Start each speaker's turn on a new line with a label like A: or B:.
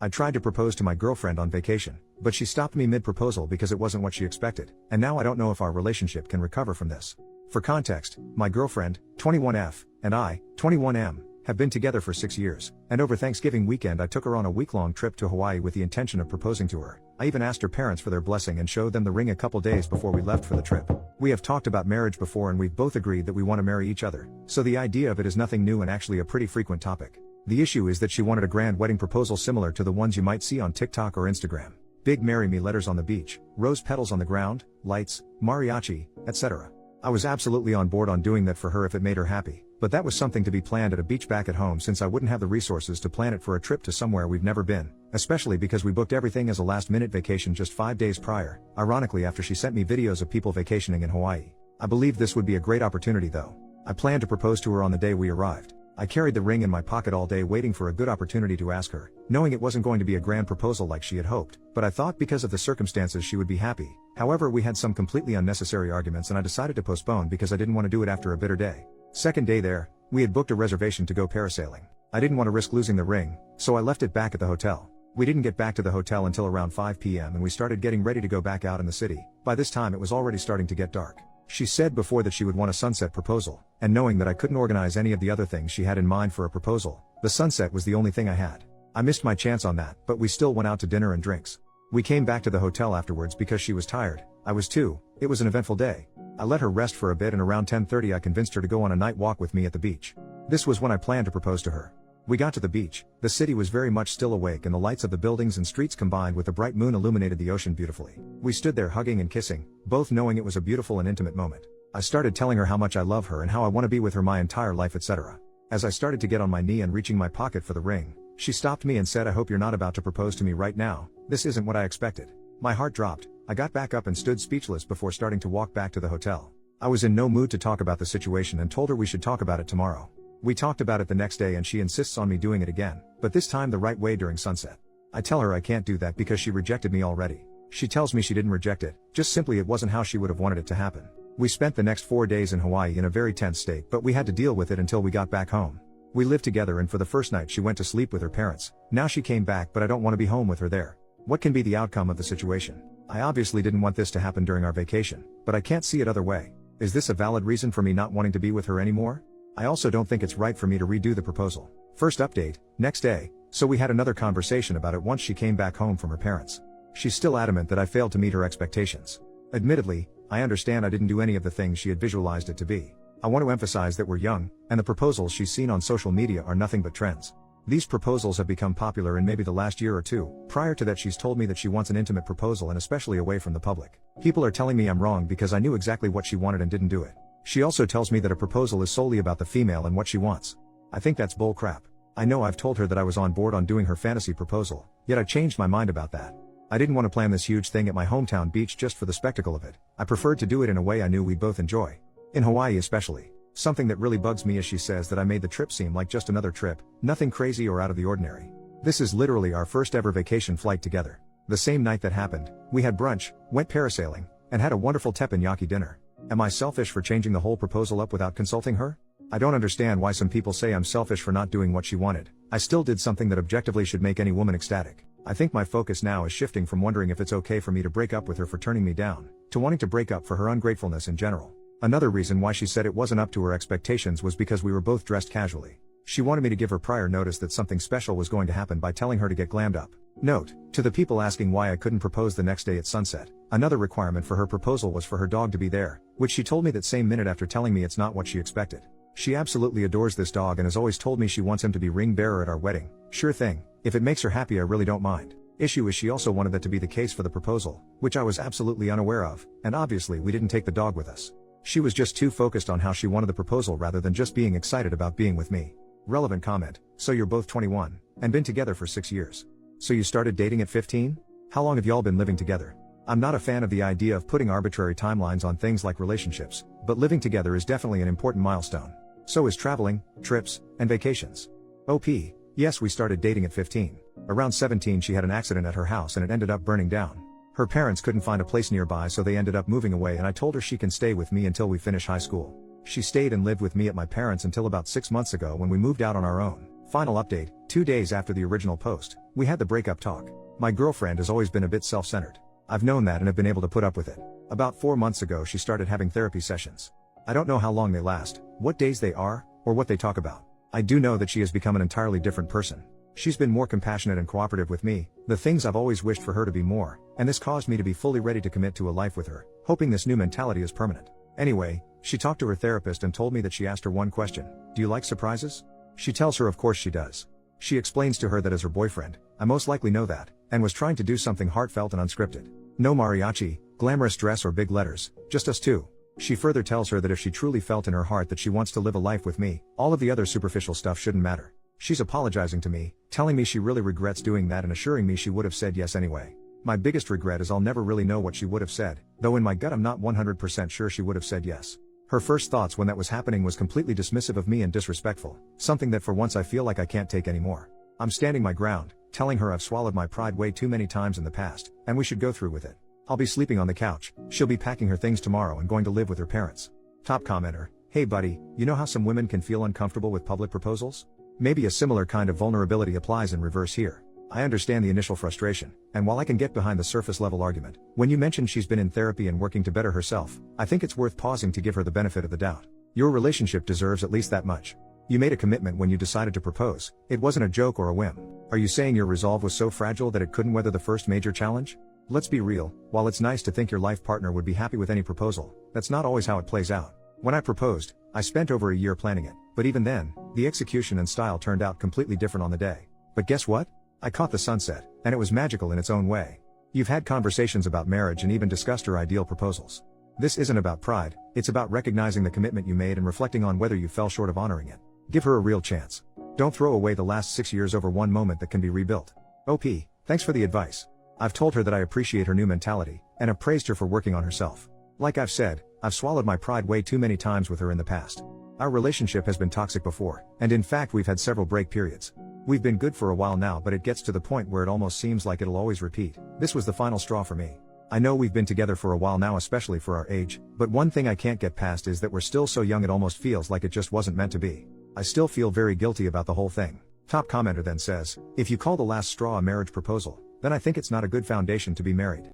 A: I tried to propose to my girlfriend on vacation, but she stopped me mid-proposal because it wasn't what she expected, and now I don't know if our relationship can recover from this. For context, my girlfriend, 21F, and I, 21M, have been together for 6 years, and over Thanksgiving weekend I took her on a week-long trip to Hawaii with the intention of proposing to her. I even asked her parents for their blessing and showed them the ring a couple days before we left for the trip. We have talked about marriage before and we've both agreed that we want to marry each other, so the idea of it is nothing new and actually a pretty frequent topic. The issue is that she wanted a grand wedding proposal similar to the ones you might see on TikTok or Instagram. Big marry me letters on the beach, rose petals on the ground, lights, mariachi, etc. I was absolutely on board on doing that for her if it made her happy, but that was something to be planned at a beach back at home since I wouldn't have the resources to plan it for a trip to somewhere we've never been, especially because we booked everything as a last-minute vacation just 5 days prior, ironically after she sent me videos of people vacationing in Hawaii. I believed this would be a great opportunity though. I planned to propose to her on the day we arrived. I carried the ring in my pocket all day waiting for a good opportunity to ask her, knowing it wasn't going to be a grand proposal like she had hoped, but I thought because of the circumstances she would be happy. However, we had some completely unnecessary arguments and I decided to postpone because I didn't want to do it after a bitter day. Second day there, we had booked a reservation to go parasailing. I didn't want to risk losing the ring, so I left it back at the hotel. We didn't get back to the hotel until around 5 p.m. and we started getting ready to go back out in the city. By this time it was already starting to get dark. She said before that she would want a sunset proposal, and knowing that I couldn't organize any of the other things she had in mind for a proposal, the sunset was the only thing I had. I missed my chance on that, but we still went out to dinner and drinks. We came back to the hotel afterwards because she was tired. I was too. It was an eventful day. I let her rest for a bit and around 10:30 I convinced her to go on a night walk with me at the beach. This was when I planned to propose to her. We got to the beach, the city was very much still awake and the lights of the buildings and streets combined with the bright moon illuminated the ocean beautifully. We stood there hugging and kissing, both knowing it was a beautiful and intimate moment. I started telling her how much I love her and how I want to be with her my entire life, etc. As I started to get on my knee and reaching my pocket for the ring, she stopped me and said, "I hope you're not about to propose to me right now. This isn't what I expected." My heart dropped. I got back up and stood speechless before starting to walk back to the hotel. I was in no mood to talk about the situation and told her we should talk about it tomorrow. We talked about it the next day and she insists on me doing it again, but this time the right way during sunset. I tell her I can't do that because she rejected me already. She tells me she didn't reject it, just simply it wasn't how she would have wanted it to happen. We spent the next 4 days in Hawaii in a very tense state, but we had to deal with it until we got back home. We lived together and for the first night she went to sleep with her parents. Now she came back but I don't want to be home with her there. What can be the outcome of the situation? I obviously didn't want this to happen during our vacation, but I can't see it other way. Is this a valid reason for me not wanting to be with her anymore? I also don't think it's right for me to redo the proposal. First update, next day, so we had another conversation about it once she came back home from her parents. She's still adamant that I failed to meet her expectations. Admittedly, I understand I didn't do any of the things she had visualized it to be. I want to emphasize that we're young, and the proposals she's seen on social media are nothing but trends. These proposals have become popular in maybe the last year or two. Prior to that she's told me that she wants an intimate proposal and especially away from the public. People are telling me I'm wrong because I knew exactly what she wanted and didn't do it. She also tells me that a proposal is solely about the female and what she wants. I think that's bull crap. I know I've told her that I was on board on doing her fantasy proposal, yet I changed my mind about that. I didn't want to plan this huge thing at my hometown beach just for the spectacle of it. I preferred to do it in a way I knew we'd both enjoy. In Hawaii especially. Something that really bugs me is she says that I made the trip seem like just another trip, nothing crazy or out of the ordinary. This is literally our first ever vacation flight together. The same night that happened, we had brunch, went parasailing, and had a wonderful teppanyaki dinner. Am I selfish for changing the whole proposal up without consulting her? I don't understand why some people say I'm selfish for not doing what she wanted. I still did something that objectively should make any woman ecstatic. I think my focus now is shifting from wondering if it's okay for me to break up with her for turning me down, to wanting to break up for her ungratefulness in general. Another reason why she said it wasn't up to her expectations was because we were both dressed casually. She wanted me to give her prior notice that something special was going to happen by telling her to get glammed up. Note, to the people asking why I couldn't propose the next day at sunset, another requirement for her proposal was for her dog to be there, which she told me that same minute after telling me it's not what she expected. She absolutely adores this dog and has always told me she wants him to be ring bearer at our wedding. Sure thing, if it makes her happy I really don't mind. Issue is she also wanted that to be the case for the proposal, which I was absolutely unaware of, and obviously we didn't take the dog with us. She was just too focused on how she wanted the proposal rather than just being excited about being with me. Relevant comment, so you're both 21, and been together for 6 years. So you started dating at 15? How long have y'all been living together? I'm not a fan of the idea of putting arbitrary timelines on things like relationships, but living together is definitely an important milestone. So is traveling, trips, and vacations. OP, yes, we started dating at 15. Around 17 she had an accident at her house and it ended up burning down. Her parents couldn't find a place nearby so they ended up moving away and I told her she can stay with me until we finish high school. She stayed and lived with me at my parents' until about 6 months ago when we moved out on our own. Final update, 2 days after the original post, we had the breakup talk. My girlfriend has always been a bit self-centered. I've known that and have been able to put up with it. About 4 months ago she started having therapy sessions. I don't know how long they last, what days they are, or what they talk about. I do know that she has become an entirely different person. She's been more compassionate and cooperative with me, the things I've always wished for her to be more, and this caused me to be fully ready to commit to a life with her, hoping this new mentality is permanent. Anyway, she talked to her therapist and told me that she asked her one question: do you like surprises? She tells her of course she does. She explains to her that as her boyfriend, I most likely know that, and was trying to do something heartfelt and unscripted. No mariachi, glamorous dress or big letters, just us two. She further tells her that if she truly felt in her heart that she wants to live a life with me, all of the other superficial stuff shouldn't matter. She's apologizing to me, telling me she really regrets doing that and assuring me she would have said yes anyway. My biggest regret is I'll never really know what she would have said, though in my gut I'm not 100% sure she would have said yes. Her first thoughts when that was happening was completely dismissive of me and disrespectful, something that for once I feel like I can't take anymore. I'm standing my ground, telling her I've swallowed my pride way too many times in the past, and we should go through with it. I'll be sleeping on the couch, she'll be packing her things tomorrow and going to live with her parents. Top commenter: hey buddy, you know how some women can feel uncomfortable with public proposals? Maybe a similar kind of vulnerability applies in reverse here. I understand the initial frustration, and while I can get behind the surface level argument, when you mentioned she's been in therapy and working to better herself, I think it's worth pausing to give her the benefit of the doubt. Your relationship deserves at least that much. You made a commitment when you decided to propose. It wasn't a joke or a whim. Are you saying your resolve was so fragile that it couldn't weather the first major challenge? Let's be real, while it's nice to think your life partner would be happy with any proposal, that's not always how it plays out. When I proposed, I spent over a year planning it, but even then, the execution and style turned out completely different on the day. But guess what? I caught the sunset, and it was magical in its own way. You've had conversations about marriage and even discussed her ideal proposals. This isn't about pride, it's about recognizing the commitment you made and reflecting on whether you fell short of honoring it. Give her a real chance. Don't throw away the last 6 years over one moment that can be rebuilt. OP, thanks for the advice. I've told her that I appreciate her new mentality, and have praised her for working on herself. Like I've said, I've swallowed my pride way too many times with her in the past. Our relationship has been toxic before, and in fact we've had several break periods. We've been good for a while now, but it gets to the point where it almost seems like it'll always repeat. This was the final straw for me. I know we've been together for a while now, especially for our age, but one thing I can't get past is that we're still so young it almost feels like it just wasn't meant to be. I still feel very guilty about the whole thing. Top commenter then says, if you call the last straw a marriage proposal, then I think it's not a good foundation to be married.